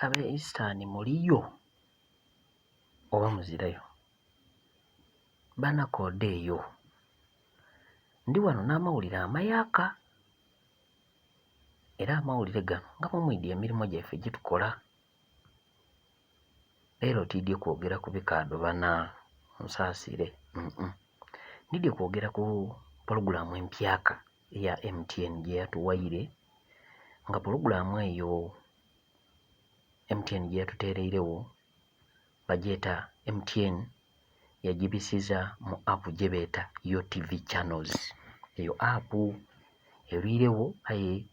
Abe Eastern muliyo oba muzirayo? Bana kodeeyo. Ndi wano n'amawulire amayaka. Era amawulire gano nga mumwidde emirimu gyaffe gye tukola. Leero tidye kwogera ku bikaado bana nsaasire. Ndidye kwogera ku pologulaamu empyaka eya MTN gye yatuwaire, nga pologulaamu eyo MTN gye yatuteereirewo bagyeta MTN yagibisiza mu app gye beeta Yo TV channels. Eyo app erwirewo aye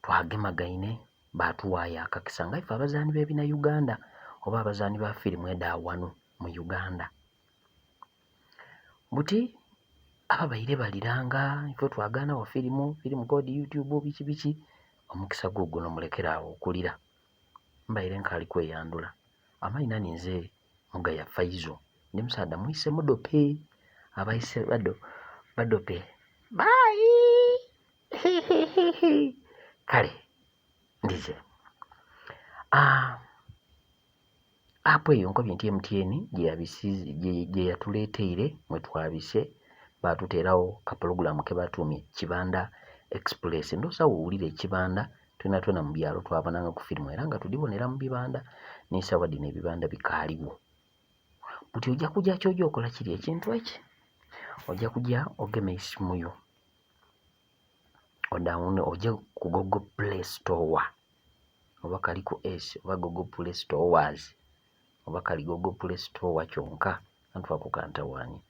twagemagaine batuwaayo akakisa nga ife abazaani b'ebina Uganda oba abazaani ba firimu eda wano mu Uganda. Buti ababaire baliranga ife twagaana wa firimu code YouTube biki omukisa guno mulekera awo okulira. Mbaire nkali kweyandula amaina ninze Mugaya Faisal ndi musaada mwise mudope abaise badope bye kale ndize apo eyo nkobye nti MTN gye yatuleeteire mwe twabise batuterawo ka program ke batumye Kibanda Express. Ndosa wuulire Kibanda twena mu byalo twabonanga ku firimu era nga tudibonera mu bibanda n'esawa dino ebibanda bikaaliwo. Buti ojja kujja ky'ojja okola kiri ekintu eki, ojja kujja ogema esimu yo odawune ojja ku Google Play Store oba kali ku S oba Google Play Stores oba kali Google Play Store kyonka antwa ku kantawaani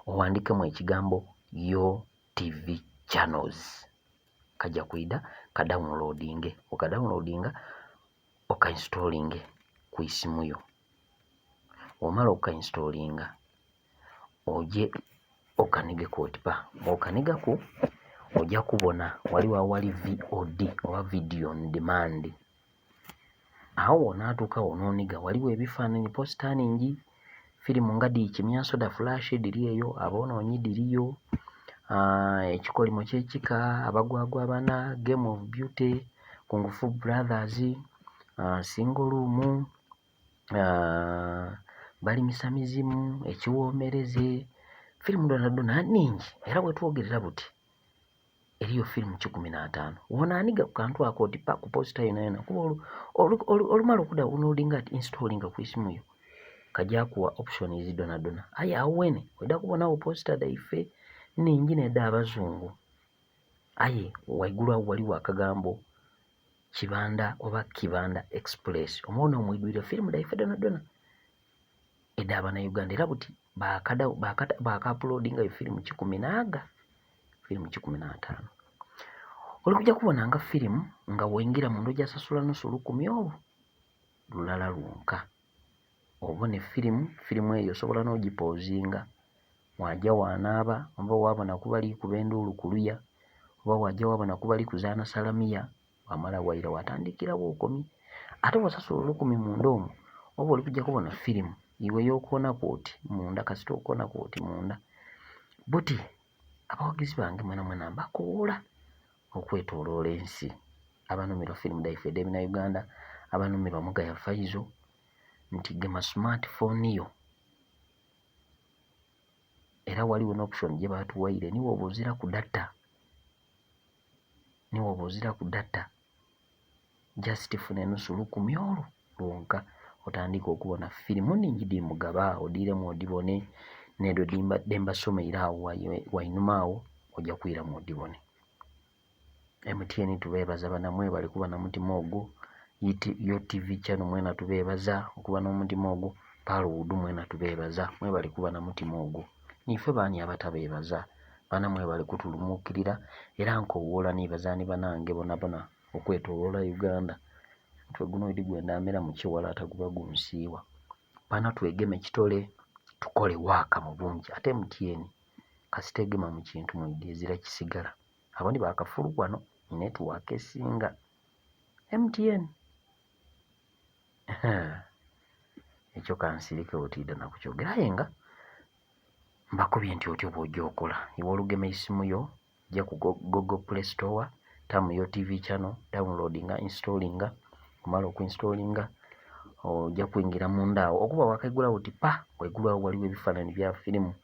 owandikemu ekigambo Yo TV channels. Kajja kuida ka downloading okainstalling ku isimu yo. Omala okainstallinga oje okanige kotipa okanigaku ojja kubona wali VOD oba video on demand. Awo onaatuuka onooniga waliwo ebifaananyi postaningi firimu nga Diikimya Soda Flash diri eyo, Aboonoonyi diriyo, ekikolimo ky'ekika, Abagwagwa Bana, Game of Beauty, Kung Fu Brothers, Single Room, Balimisa Mizimu, Ekiwoomereze, firimu donna nningi. Era bwe twogerera buti eriyo firimu 15 wonaaniga ku kantu ako otipa ku posita yona kuba olumala okuda downloadinga ati installinga ku isimu yo kajja kuwa option donna. Aye awo wene oida kubonawo posita daife nningi nedda abazungu. Aye waigulu awo waliwo akagambo Kibanda oba Kibanda Express. Omwono omwidwire firimu daife donna edda abana Uganda. Era buti baka-uploadinga firimu 15 oli kujja kubonanga firimu nga wengira mundu ojja sasula nusu 10 olwo lulala lwonka obone firimu eyo osobola n'ogipoozinga wajja wanaaba oba wabona kubali kuba enduulu kuluya oba wajja wabona kubali kuzaana salamiya wamala waira watandikirawo okomi ate wasasula 10 munda omwo oba oli kujja kubona firimu iwe yokoona kwoti munda kasita okoona kwoti munda. Buti abawagizi bange mwena mbakoola okwetooloola ensi abanumirwa firimu daife ed'ebina Uganda abanumirwa Mugaya Faisal nti gema smartphone yo era waliwo n'option gye baatuwaire niwe obuuzira ku data just funa nusu 10 olwo lwonka otandika okubona firimu nningi dimugaba odiremu odibone nedo dembasomeire awo wainuma awo ojja kwiramu odibone. MTN tubeebaza bana Mwebale kuba na mutima ogwo. Yo TV channel mwena tubeebaza okuba n'omutima ogwo. Paluwood mwena tubeebaza Mwebale kuba na mutima ogwo. Nife baani abatabeebaza bana Mwebale kutulumuukirira era nkowoola nibazaani banange bona okwetooloola Uganda. Twe guno eri gwenda amera mu kiwala ataguba gunsiiwa. Bana twegeme kitole tukole waaka mu bungi ate MTN kasitegema mu kintu mwidde ezira kisigala. Abo ni bakafulu wano network esinga MTN. Ekyo kansirike otidda nakukyogera aye nga mbakubye nti otyo bw'ojja okola iwe olugema esimu yo jja ku Google Play Store tamu yo TV channel, downloadinga, installinga, kumala okuinstallinga ojja kuingira munda awo okuba wakaigula uti pa waigula waliwo ebifaananyi bya firimu,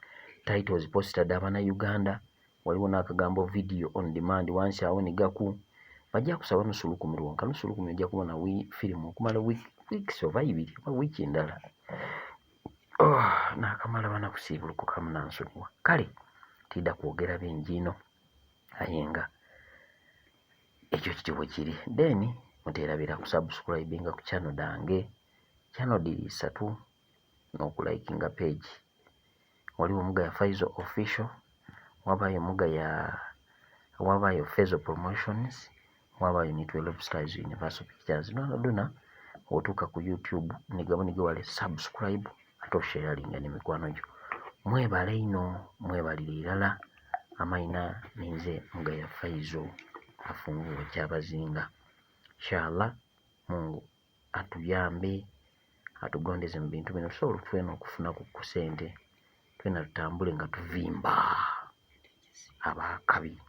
titles posted Abana Uganda, waliwo n'akagambo video on demand. Wansi awo ne gaku bajja kusaba nusu 10 lwonka, nusu 10 ojja kubona firimu okumala weeks oba 2 oba wiiki endala. Nakamala bana kusiibulukuka munansonyiwa. Kale tidda kwogera bingi ino aye nga ekyo kiti bwe kiri. Then muteerabira ku subscribinga ku channel dange, channel diri 3 n'okulikinga page. Waliwo Mugaya Faisal official, wabayo Mugaya, wabayo Faisal promotions, wabayo ni 12 stars universal pictures. Dona otuuka ku YouTube nigabonige wale subscribe ate osharinga n'emikwano gyo. Mwebale ino, mwebalire irala. Amaina ninze Mugaya Faisal afunguwe kyabazinga. Inshallah Mungu atuyambe atugondeze mu bintu bino tusobole twena okufuna ku sente, twena tutambule nga tuvimba abakabi.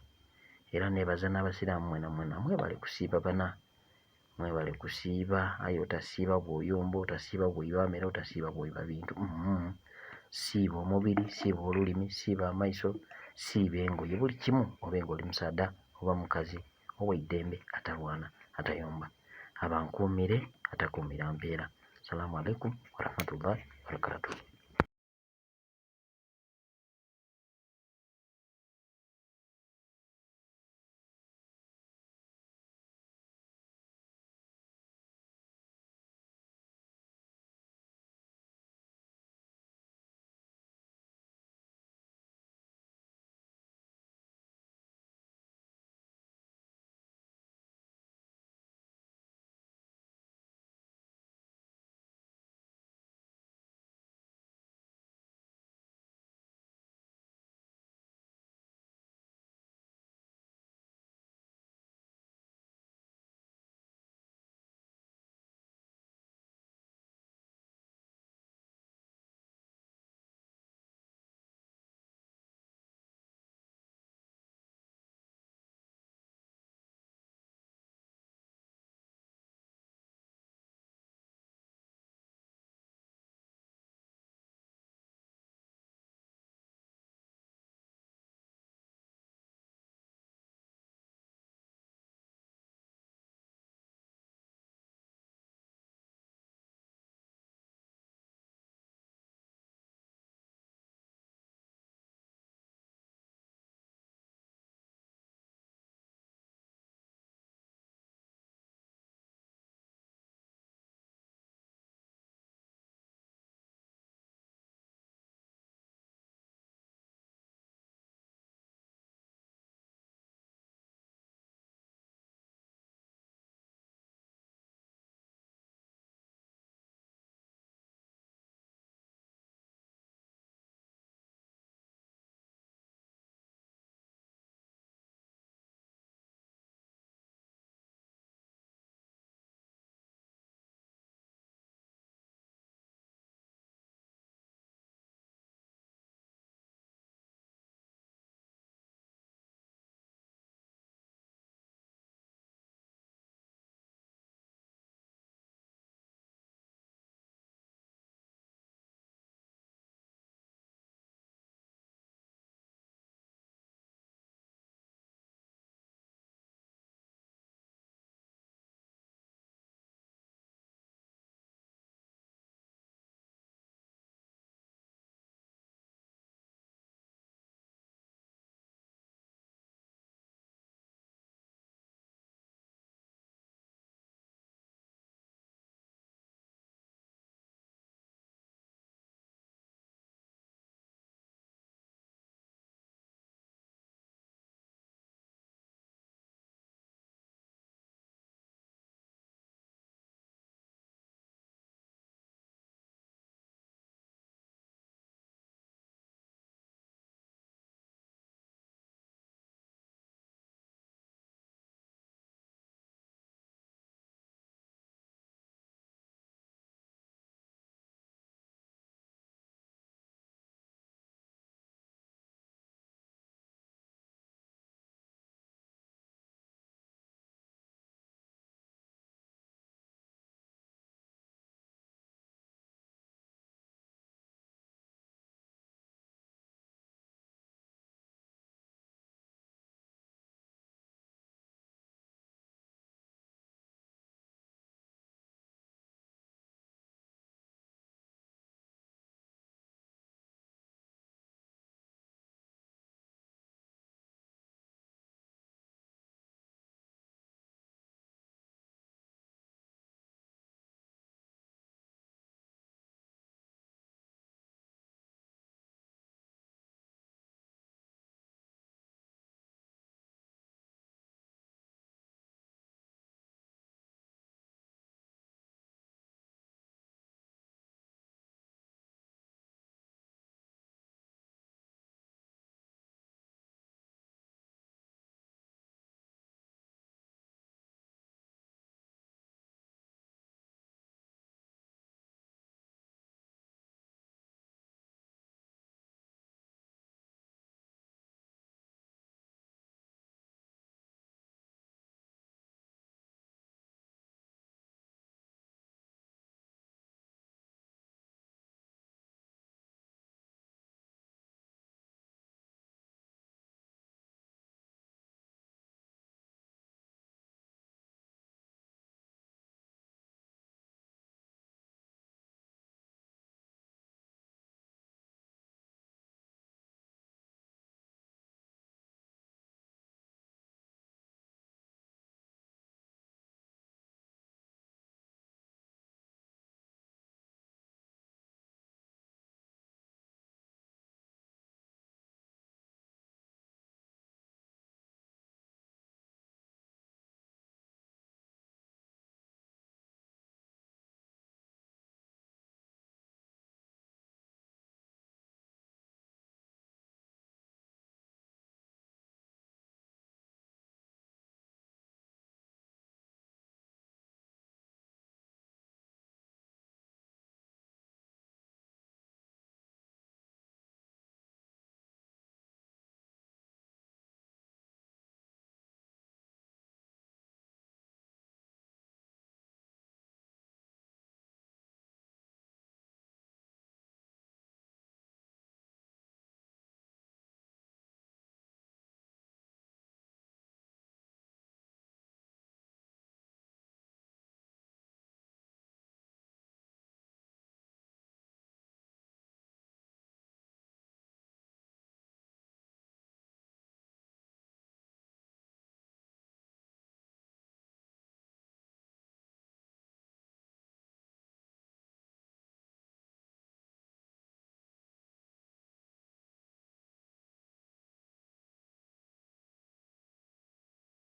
Era nebaza n'abasiraamu mwena mwebale kusiiba bana, mwebale kusiiba. Aye otasiiba bw'oyomba, otasiiba bw'oyamera, otasiiba bw'oyiba bintu. Siiba omubiri, siiba olulimi, siiba amaiso, siiba engoye, buli kimu. Oba nga oli musaadha oba mukazi ow'eddembe atalwana atayomba, abankuumire atakuumira mpeera. Assalamu alaikum warahmatullahi wabarakatuh.